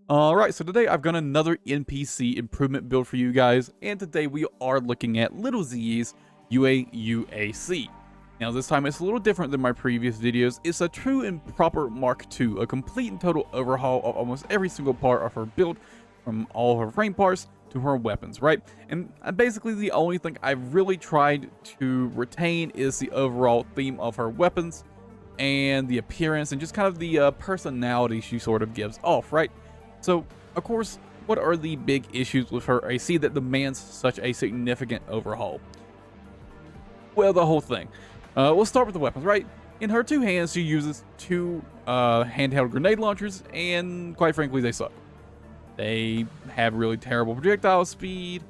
Alright, so today I've got another NPC improvement build for you guys, and today we are looking at little Ziyi's YUE UAC. Now this time it's a little different than my previous videos. It's a true and proper Mark II, a complete and total overhaul of almost every single part of her build, from all her frame parts to her weapons, right? And basically the only thing I've really tried to retain is the overall theme of her weapons, and the appearance, and just kind of the personality she sort of gives off, right? So, of course, what are the big issues with her AC that demands such a significant overhaul? Well, the whole thing. We'll start with the weapons, right? In her two hands, she uses two handheld grenade launchers, and quite frankly, they suck. They have really terrible projectile speed,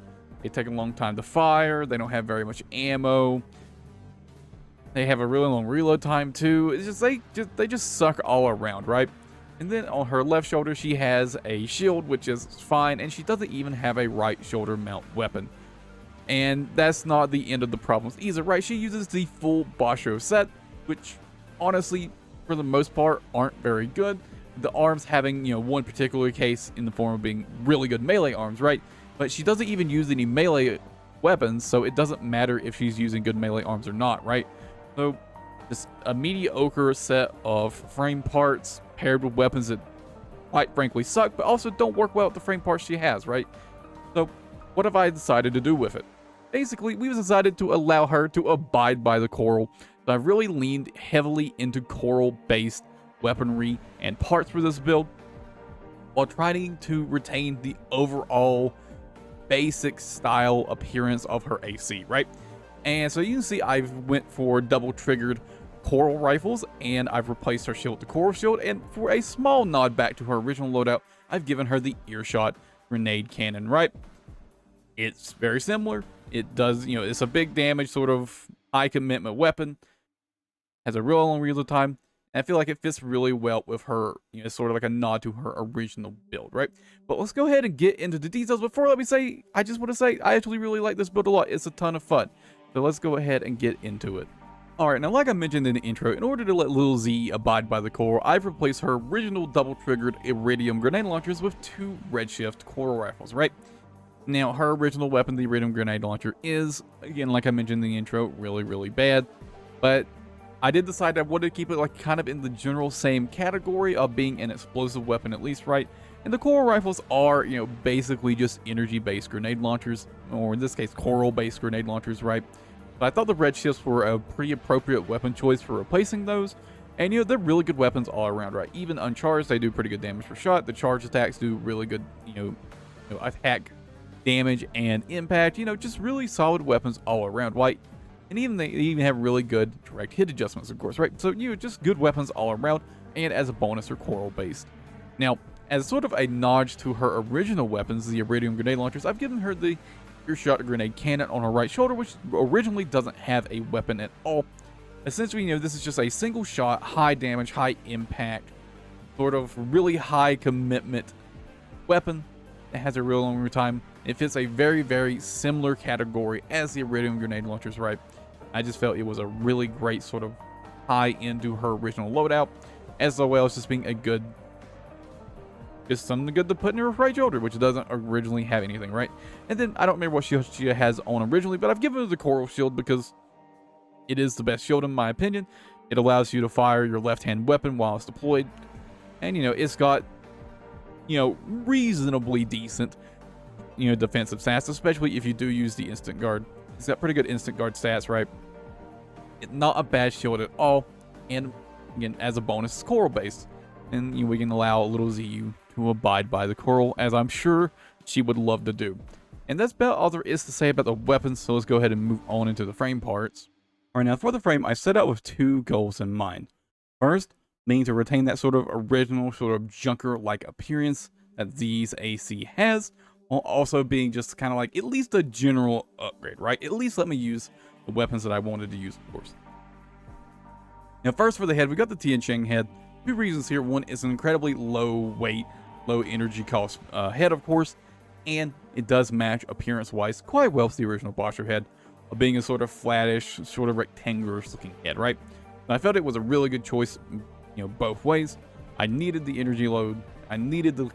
they take a long time to fire, they don't have very much ammo, they have a really long reload time too. It's just they just suck all around, right? And then on her left shoulder, she has a shield, which is fine, and she doesn't even have a right shoulder mount weapon. And that's not the end of the problems either, right? She uses the full Basho set, which honestly, for the most part, aren't very good. The arms having, one particular case in the form of being really good melee arms, right? But she doesn't even use any melee weapons, so it doesn't matter if she's using good melee arms or not, right? So, just a mediocre set of frame parts paired with weapons that quite frankly suck, but also don't work well with the frame parts she has, right? So, what have I decided to do with it? Basically, we've decided to allow her to abide by the coral. So I've really leaned heavily into coral-based weaponry and parts for this build, while trying to retain the overall basic style appearance of her AC, right? And so you can see I've went for double triggered coral rifles, and I've replaced her shield with the coral shield, and for a small nod back to her original loadout, I've given her the earshot grenade cannon, right? It's very similar. It does, it's a big damage, sort of high commitment weapon, has a real long reload time, and I feel like it fits really well with her, sort of like a nod to her original build, right? But let's go ahead and get into the details. Before, let me say, I just want to say, I actually really like this build a lot. It's a ton of fun. So let's go ahead and get into it. Alright, now like I mentioned in the intro, in order to let little Z abide by the coral, I've replaced her original double-triggered Iridium grenade launchers with two Redshift coral rifles, right? Now, her original weapon, the Iridium grenade launcher, is, again, like I mentioned in the intro, really, really bad. But I did decide I wanted to keep it like kind of in the general same category of being an explosive weapon at least, right? And the coral rifles are, basically just energy-based grenade launchers, or in this case, coral-based grenade launchers, right? But I thought the Redshifts were a pretty appropriate weapon choice for replacing those. And, they're really good weapons all around, right? Even uncharged, they do pretty good damage per shot. The charge attacks do really good, attack damage and impact. Just really solid weapons all around, right? And they even have really good direct hit adjustments, of course, right? So, just good weapons all around. And as a bonus, they're coral-based. Now, as sort of a nod to her original weapons, the Iridium grenade launchers, I've given her the earshot grenade cannon on her right shoulder, which originally doesn't have a weapon at all. Essentially, this is just a single shot, high damage, high impact, sort of really high commitment weapon that has a real long time. It fits a very, very similar category as the Iridium grenade launchers, right? I just felt it was a really great sort of high end to her original loadout, as well as just being a good, just something good to put in her right shoulder, which doesn't originally have anything, right? And then I don't remember what she has on originally, but I've given her the coral shield because it is the best shield in my opinion. It allows you to fire your left-hand weapon while it's deployed, and it's got reasonably decent defensive stats, especially if you do use the instant guard. It's got pretty good instant guard stats, right? It's not a bad shield at all, and again, as a bonus, it's coral based, and we can allow little Ziyi to abide by the coral, as I'm sure she would love to do. And that's about all there is to say about the weapons, so let's go ahead and move on into the frame parts. Alright, now for the frame, I set out with two goals in mind. First, being to retain that sort of original, sort of junker-like appearance that Ziyi's AC has, while also being just kind of like at least a general upgrade, right? At least let me use the weapons that I wanted to use, of course. Now first for the head, we got the Tian Cheng head. Two reasons here. One is an incredibly low weight, low energy cost head, of course, and it does match appearance-wise quite well with the original Basho head, of being a sort of flattish, sort of rectangular looking head, right? And I felt it was a really good choice, both ways. I needed the energy load. I needed the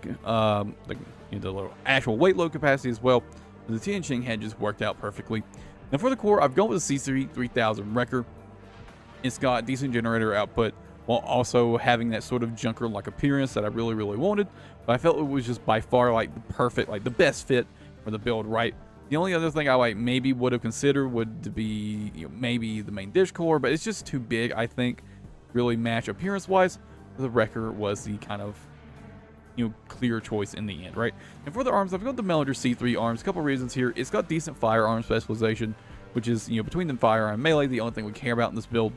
little actual weight load capacity as well. The Tianqing head just worked out perfectly. Now for the core, I've gone with the C3 3000 Wrecker. It's got decent generator output while also having that sort of junker-like appearance that I really, really wanted. But I felt it was just by far like the perfect, like the best fit for the build, right? The only other thing I like maybe would have considered would be, you know, maybe the main dish core, but it's just too big, I think, really match appearance-wise. The Wrecker was the kind of, you know, clear choice in the end, right? And for the arms, I've got the Mellinger C3 arms. A couple reasons here. It's got decent firearm specialization, which is, you know, between the fire and melee, the only thing we care about in this build.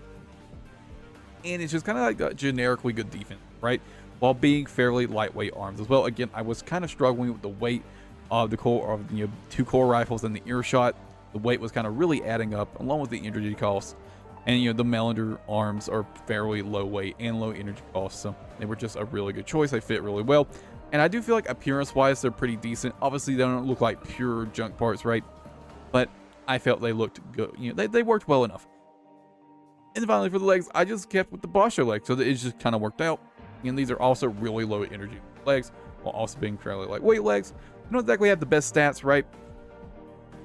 And it's just kind of like a generically good defense, right? While being fairly lightweight arms as well. Again, I was kind of struggling with the weight of the core, of, you know, 2 core rifles and the earshot. The weight was kind of really adding up, along with the energy costs. And, you know, the Mellinger arms are fairly low weight and low energy costs, so they were just a really good choice. They fit really well. And I do feel like appearance-wise, they're pretty decent. Obviously, they don't look like pure junk parts, right? But I felt they looked good. You know, they worked well enough. And then finally, for the legs, I just kept with the Basho legs, so that it just kind of worked out. And these are also really low energy legs, while also being fairly lightweight legs. They don't exactly have the best stats, right?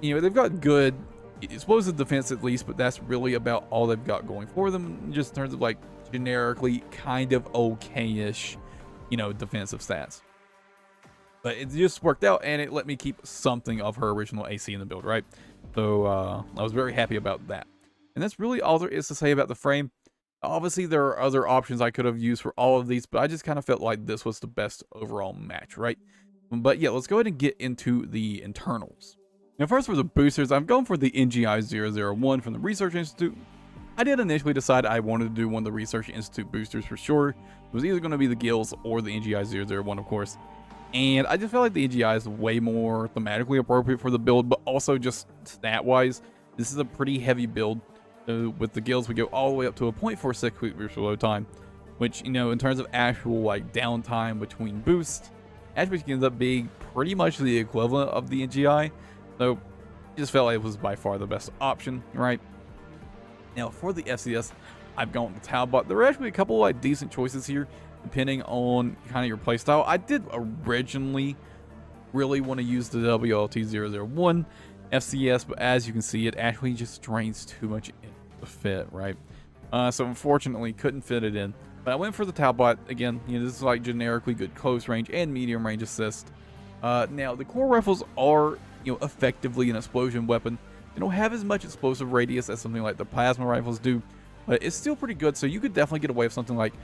You know, they've got good explosive defense at least, but that's really about all they've got going for them, just in terms of like generically kind of okay-ish, you know, defensive stats. But it just worked out, and it let me keep something of her original AC in the build, right? So I was very happy about that. And that's really all there is to say about the frame. Obviously, there are other options I could have used for all of these, but I just kind of felt like this was the best overall match, right? But yeah, let's go ahead and get into the internals. Now first for the boosters, I'm going for the NGI-001 from the Research Institute. I did initially decide I wanted to do one of the Research Institute boosters for sure. It was either going to be the Gills or the NGI-001, of course. And I just felt like the NGI is way more thematically appropriate for the build, but also just stat-wise, this is a pretty heavy build. With the Gills, we go all the way up to a 0.46 quick boost reload time, which, you know, in terms of actual like downtime between boosts, actually ends up being pretty much the equivalent of the NGI. So I just felt like it was by far the best option, right? Now for the FCS, I've gone with the Talbot. There are actually a couple like decent choices here, depending on kind of your playstyle. I did originally really want to use the WLT-001 FCS, but as you can see, it actually just drains too much in the fit, right? So unfortunately, couldn't fit it in. But I went for the Talbot again. You know, this is like generically good close range and medium range assist. Now the core rifles are, you know, effectively an explosion weapon. They don't have as much explosive radius as something like the plasma rifles do, but it's still pretty good. So you could definitely get away with something like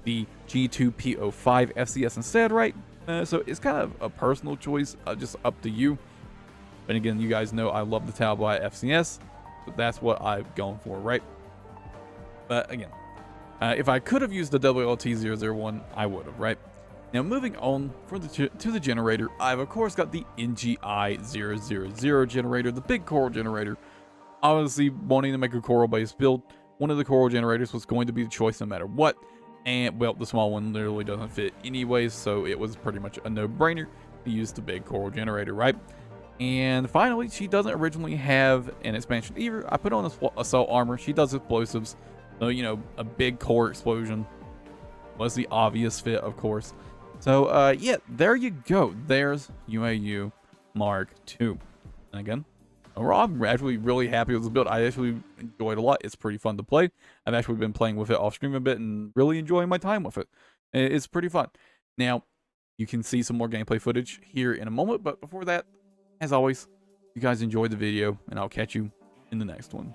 the G2P05 FCS instead, right? So it's kind of a personal choice, just up to you. But again, you guys know I love the Talbot FCS, but that's what I've gone for, right? But again, if I could have used the WLT-001, I would have, right? Now moving on to the generator, I've of course got the NGI-000 generator, the big coral generator. Obviously, wanting to make a coral-based build, one of the coral generators was going to be the choice no matter what. And, well, the small one literally doesn't fit anyways, so it was pretty much a no-brainer to use the big coral generator, right? And finally, she doesn't originally have an expansion either. I put on assault armor. She does explosives. So, you know, a big core explosion was the obvious fit, of course. So, yeah, there you go. There's UAU Mark II. And again, overall, I'm actually really happy with this build. I actually enjoyed it a lot. It's pretty fun to play. I've actually been playing with it off stream a bit and really enjoying my time with it. It's pretty fun. Now, you can see some more gameplay footage here in a moment, but before that, as always, you guys enjoyed the video, and I'll catch you in the next one.